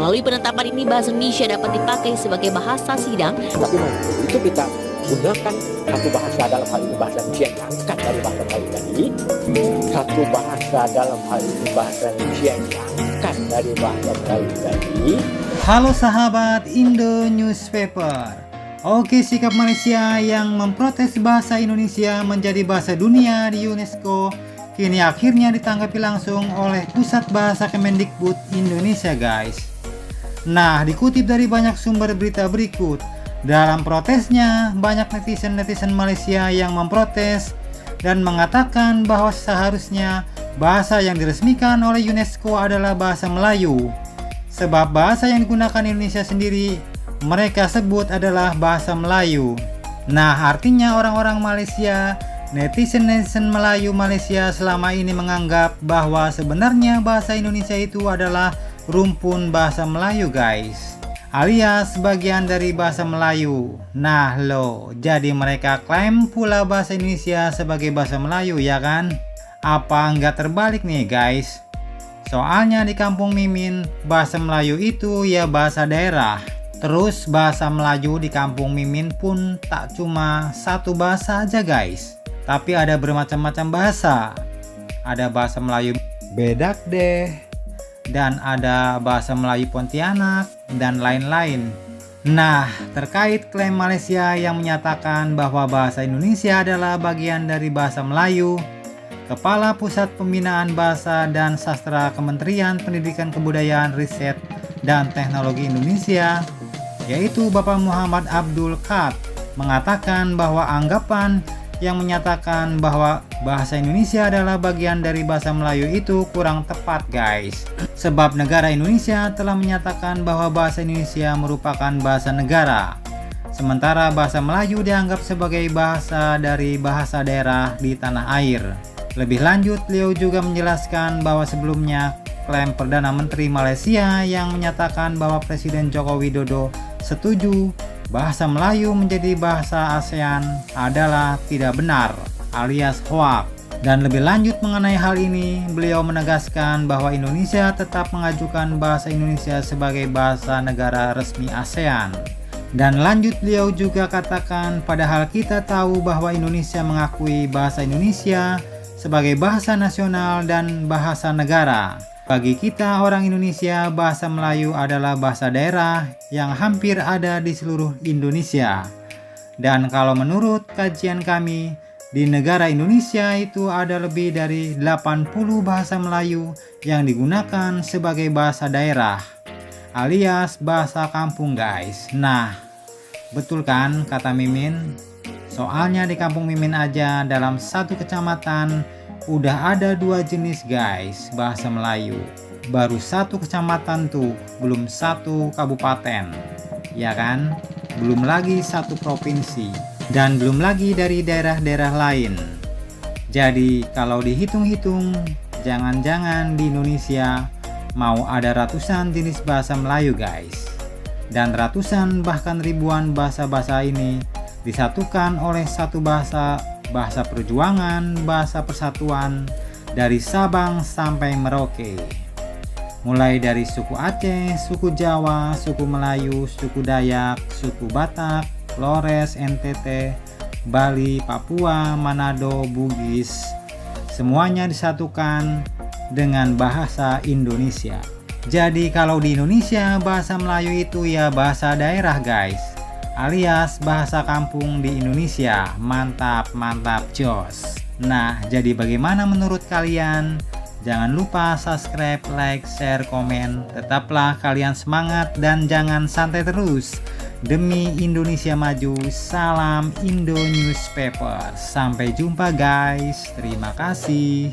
Melalui penetapan ini, bahasa Indonesia dapat dipakai sebagai bahasa sidang. Tapi itu kita gunakan satu bahasa dalam hal ini bahasa Indonesia yang diangkat dari bahasa Melayu tadi. Satu bahasa dalam hal ini bahasa Indonesia yang diangkat dari bahasa Melayu tadi. Halo sahabat Indo Newspaper. Oke, sikap Malaysia yang memprotes bahasa Indonesia menjadi bahasa dunia di UNESCO kini akhirnya ditanggapi langsung oleh Pusat Bahasa Kemendikbud Indonesia, guys. Nah, dikutip dari banyak sumber berita berikut, dalam protesnya banyak netizen Malaysia yang memprotes dan mengatakan bahwa seharusnya bahasa yang diresmikan oleh UNESCO adalah bahasa Melayu, sebab bahasa yang digunakan Indonesia sendiri mereka sebut adalah bahasa Melayu. Nah, artinya orang-orang Malaysia, netizen Melayu Malaysia selama ini menganggap bahwa sebenarnya bahasa Indonesia itu adalah rumpun bahasa Melayu, guys, alias bagian dari bahasa Melayu. Nah lo, jadi mereka klaim pula bahasa Indonesia sebagai bahasa Melayu, ya kan? Apa nggak terbalik nih, guys? Soalnya di kampung Mimin, bahasa Melayu itu ya bahasa daerah. Terus bahasa Melayu di kampung Mimin pun tak cuma satu bahasa aja, guys, tapi ada bermacam-macam bahasa. Ada bahasa Melayu Bedak deh, dan ada bahasa Melayu Pontianak, dan lain-lain. Nah, terkait klaim Malaysia yang menyatakan bahwa bahasa Indonesia adalah bagian dari bahasa Melayu, Kepala Pusat Pembinaan Bahasa dan Sastra Kementerian Pendidikan Kebudayaan Riset dan Teknologi Indonesia, yaitu Bapak Muhammad Abdul Qad, mengatakan bahwa anggapan yang menyatakan bahwa bahasa Indonesia adalah bagian dari bahasa Melayu itu kurang tepat, guys. Sebab negara Indonesia telah menyatakan bahwa bahasa Indonesia merupakan bahasa negara, sementara bahasa Melayu dianggap sebagai bahasa dari bahasa daerah di tanah air. Lebih lanjut, beliau juga menjelaskan bahwa sebelumnya klaim Perdana Menteri Malaysia yang menyatakan bahwa Presiden Joko Widodo setuju bahasa Melayu menjadi bahasa ASEAN adalah tidak benar, alias hoax. Dan lebih lanjut mengenai hal ini, beliau menegaskan bahwa Indonesia tetap mengajukan bahasa Indonesia sebagai bahasa negara resmi ASEAN. Dan lanjut beliau juga katakan, padahal kita tahu bahwa Indonesia mengakui bahasa Indonesia sebagai bahasa nasional dan bahasa negara. Bagi kita orang Indonesia, bahasa Melayu adalah bahasa daerah yang hampir ada di seluruh Indonesia. Dan kalau menurut kajian kami, di negara Indonesia itu ada lebih dari 80 bahasa Melayu yang digunakan sebagai bahasa daerah, alias bahasa kampung, guys. Nah, betul kan kata Mimin? Soalnya di kampung Mimin aja dalam satu kecamatan udah ada 2 jenis, guys, bahasa Melayu. Baru satu kecamatan tuh, belum satu kabupaten, ya kan? Belum lagi satu provinsi, dan belum lagi dari daerah-daerah lain. Jadi kalau dihitung-hitung, jangan-jangan di Indonesia mau ada ratusan jenis bahasa Melayu, guys. Dan ratusan bahkan ribuan bahasa-bahasa ini disatukan oleh satu bahasa perjuangan, bahasa persatuan dari Sabang sampai Merauke. Mulai dari suku Aceh, suku Jawa, suku Melayu, suku Dayak, suku Batak, Flores, NTT, Bali, Papua, Manado, Bugis, semuanya disatukan dengan bahasa Indonesia. Jadi kalau di Indonesia bahasa Melayu itu ya bahasa daerah, guys, alias bahasa kampung di Indonesia. Mantap, mantap, jos. Nah, jadi bagaimana menurut kalian? Jangan lupa subscribe, like, share, komen. Tetaplah kalian semangat dan jangan santai terus. Demi Indonesia maju, salam Indo Newspaper. Sampai jumpa, guys. Terima kasih.